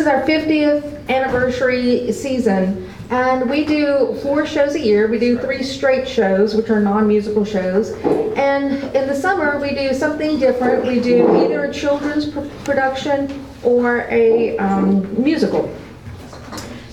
is our 50th anniversary season, and we do 4 shows a year. We do 3 straight shows, which are non-musical shows. And in the summer, we do something different. We do either a children's production or a musical.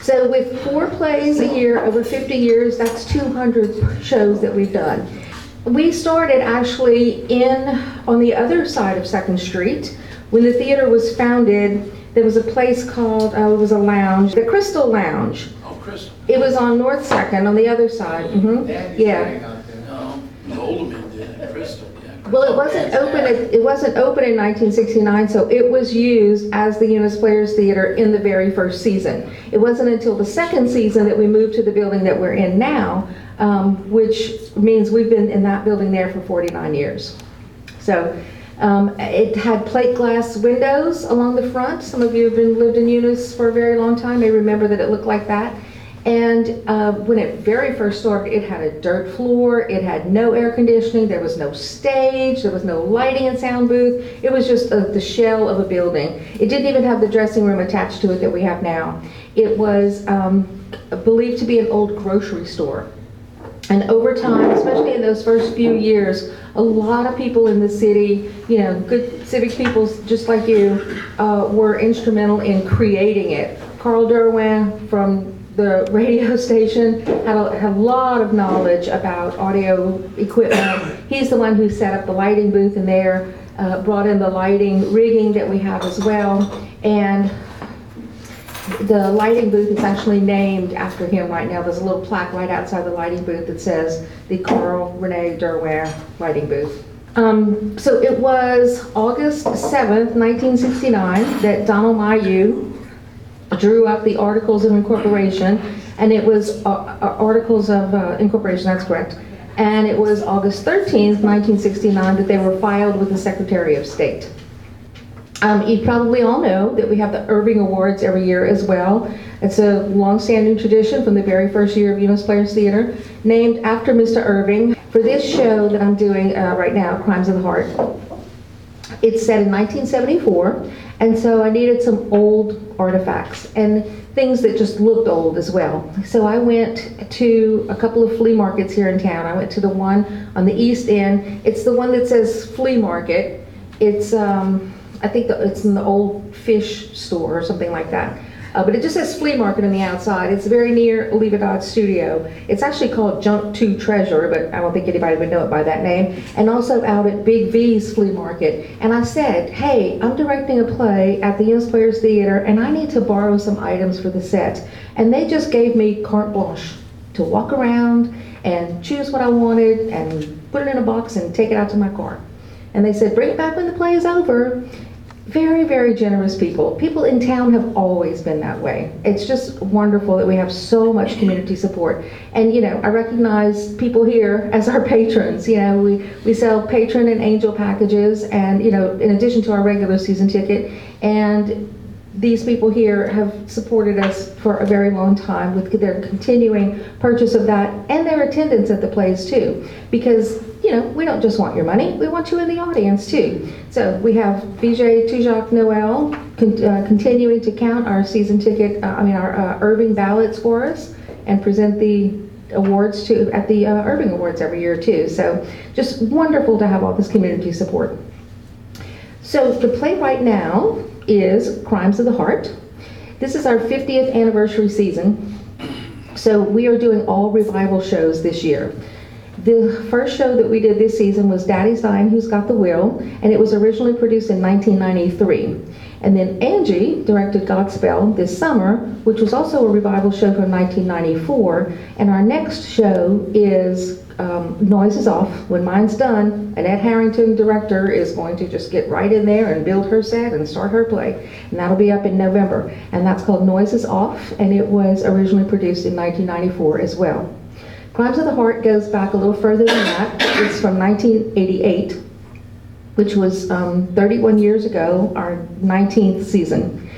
So with 4 plays a year over 50 years, that's 200 shows that we've done. We started actually on the other side of 2nd Street. When the theater was founded, there was a place called, it was a lounge, the Crystal Lounge. Oh, Crystal. It was on North 2nd on the other side. Yeah. No, the older men did, Crystal. Yeah, Well, it wasn't open in 1969, so it was used as the Eunice Players Theater in the very first season. It wasn't until the 2nd season that we moved to the building that we're in now, which means we've been in that building there for 49 years. So it had plate glass windows along the front. Some of you have lived in Eunice for a very long time may remember that it looked like that. And when it very first started, it had a dirt floor, it had no air conditioning, there was no stage, there was no lighting and sound booth. It was just the shell of a building. It didn't even have the dressing room attached to it that we have now. It was believed to be an old grocery store. And over time, especially in those first few years, a lot of people in the city, you know, good civic people just like you, were instrumental in creating it. Carl Derwin from the radio station had a lot of knowledge about audio equipment. He's the one who set up the lighting booth in there, brought in the lighting rigging that we have as well, and the lighting booth is actually named after him right now. There's a little plaque right outside the lighting booth that says the Carl Rene Derwin lighting booth. So it was August 7th, 1969 that Donald Mayu drew up the Articles of Incorporation, and it was Articles of Incorporation, that's correct. And it was August 13th, 1969 that they were filed with the Secretary of State. You probably all know that we have the Irving Awards every year as well. It's a long-standing tradition from the very first year of Eunice Players Theater, named after Mr. Irving. For this show that I'm doing right now, Crimes of the Heart, it's set in 1974, and so I needed some old artifacts and things that just looked old as well. So I went to a couple of flea markets here in town. I went to the one on the East End. It's the one that says flea market. It's I think it's in the old fish store or something like that. But it just says flea market on the outside. It's very near Olivedad Studio. It's actually called Junk to Treasure, but I don't think anybody would know it by that name. And also out at Big V's Flea Market. And I said, hey, I'm directing a play at the Eunice Players Theater, and I need to borrow some items for the set. And they just gave me carte blanche to walk around and choose what I wanted and put it in a box and take it out to my car. And they said, bring it back when the play is over. Very, very generous people. People in town have always been that way. It's just wonderful that we have so much community support. And you know, I recognize people here as our patrons. You know, we sell patron and angel packages, and you know, in addition to our regular season ticket. And these people here have supported us for a very long time with their continuing purchase of that and their attendance at the plays too. Because, you know, we don't just want your money, we want you in the audience too. So we have Vijay Tujak Noel continuing to count our season ticket, our Irving ballots for us and present the awards at the Irving Awards every year too. So just wonderful to have all this community support. So the play right now is Crimes of the Heart. This is our 50th anniversary season. So we are doing all revival shows this year. The first show that we did this season was Daddy's Dying, Who's Got the Will, and it was originally produced in 1993. And then Angie directed Godspell this summer, which was also a revival show from 1994. And our next show is Noise is Off. When mine's done, Annette Harrington, director, is going to just get right in there and build her set and start her play. And that'll be up in November. And that's called Noise is Off, and it was originally produced in 1994 as well. Crimes of the Heart goes back a little further than that. It's from 1988, which was 31 years ago, our 19th season.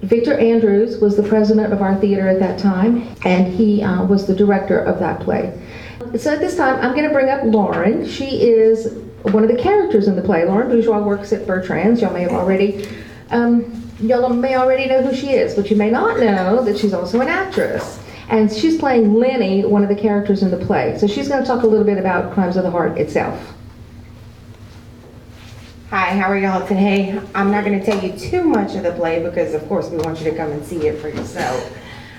Victor Andrews was the president of our theater at that time, and he was the director of that play. So at this time, I'm going to bring up Lauren. She is one of the characters in the play. Lauren Bourgeois works at Bertrand's. Y'all may have already y'all may already know who she is, but you may not know that she's also an actress. And she's playing Lenny, one of the characters in the play. So she's going to talk a little bit about Crimes of the Heart itself. Hi, how are y'all today? I'm not going to tell you too much of the play because, of course, we want you to come and see it for yourself.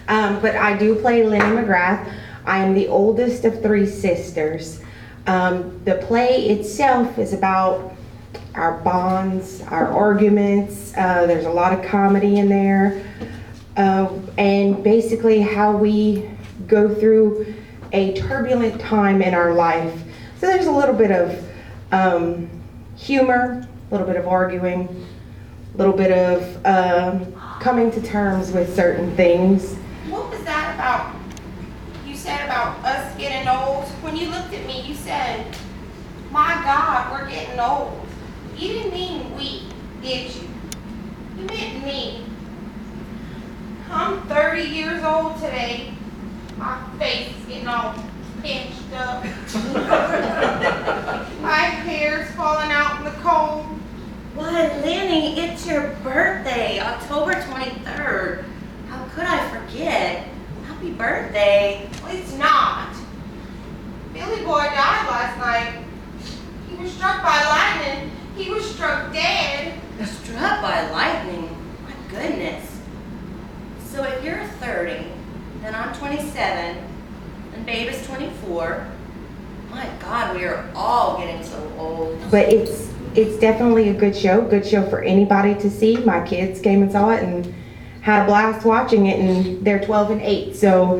But I do play Lenny McGrath. I am the oldest of 3 sisters. The play itself is about our bonds, our arguments. There's a lot of comedy in there. And basically how we go through a turbulent time in our life. So there's a little bit of humor, a little bit of arguing, a little bit of coming to terms with certain things. What was that about? You said about us getting old. When you looked at me, you said, my God, we're getting old. You didn't mean we, did you? You meant me. I'm 30 years old today. My face is getting all pinched up. My hair's falling out in the cold. Why, Lenny, it's your birthday, October 23rd. How could I forget? Happy birthday. Well, it's not. Billy Boy died last night. He was struck by lightning. He was struck dead. Struck by lightning? My goodness. So if you're 30, then I'm 27, and Babe is 24. My God, we are all getting so old. But it's definitely a good show for anybody to see. My kids came and saw it and had a blast watching it, and they're 12 and 8, so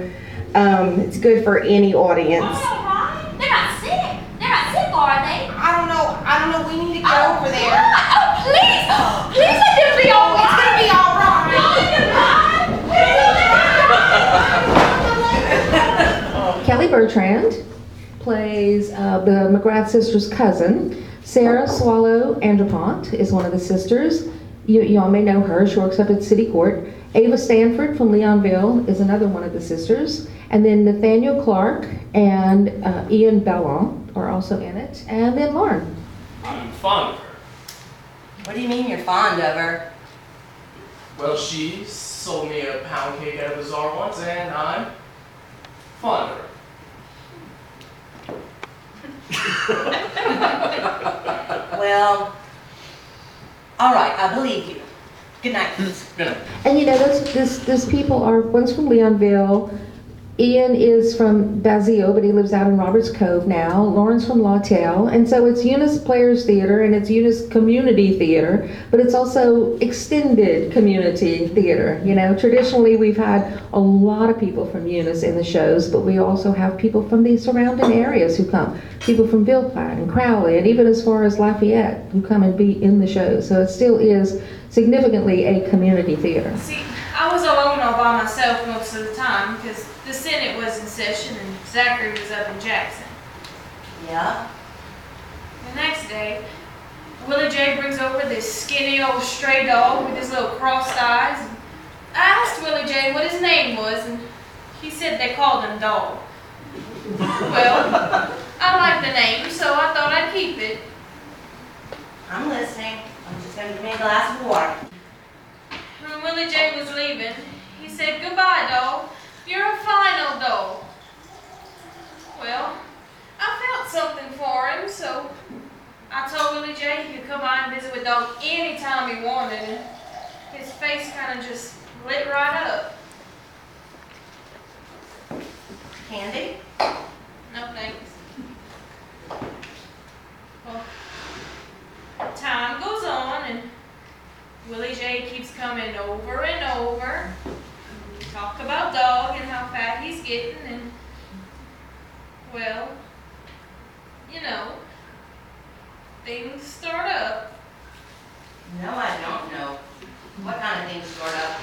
it's good for any audience. Oh, they're not sick. They're not sick, are they? I don't know. We need to get over there. Oh, please! Please let them be all It's gonna be all right. Kelly Bertrand plays the McGrath sisters' cousin. Sarah Swallow Andrepont is one of the sisters. Y'all may know her. She works up at City Court. Ava Stanford from Leonville is another one of the sisters. And then Nathaniel Clark and Ian Bellon are also in it. And then Lauren. I'm fond of her. What do you mean you're fond of her? Well, she sold me a pound cake at a bazaar once, and I'm fond of her. Well, all right, I believe you. Good night. Good night. And you know, those people are, one's from Leonville, Ian is from Bazio, but he lives out in Roberts Cove now. Lauren's from Lawtell. And so it's Eunice Players Theater and it's Eunice Community Theater, but it's also extended community theater. You know, traditionally we've had a lot of people from Eunice in the shows, but we also have people from the surrounding areas who come. People from Ville Platte and Crowley and even as far as Lafayette who come and be in the shows. So it still is significantly a community theater. See, I was alone all by myself most of the time because the Senate was in session and Zachary was up in Jackson. Yeah? The next day, Willie J brings over this skinny old stray dog with his little crossed eyes. And I asked Willie J what his name was, and he said they called him Dog. Well, I like the name, so I thought I'd keep it. I'm listening. I'm just going to give me a glass of water. When Willie J was leaving, he said, "Goodbye, Dog. You're a fine old dog." Well, I felt something for him, so I told Willie J he could come by and visit with Dog anytime he wanted, and his face kind of just lit right up. Candy? No thanks. Well, time goes on, and Willie J keeps coming over and over. We talk about Dog and how fat he's getting, and, well, you know, things start up. No, I don't know. What kind of things start up?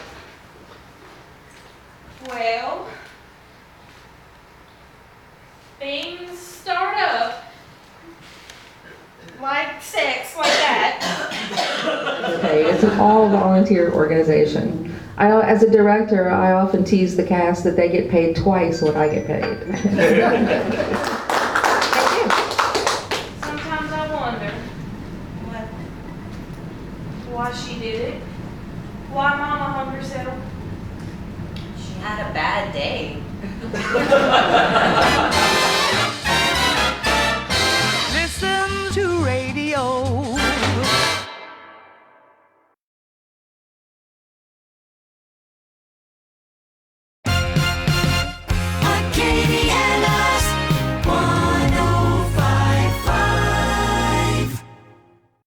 Well, things start up. Like sex, like that. Okay, it's an all-volunteer organization. As a director, I often tease the cast that they get paid twice what I get paid. Sometimes I wonder What? why she did it. Why Mama hung herself? She had a bad day.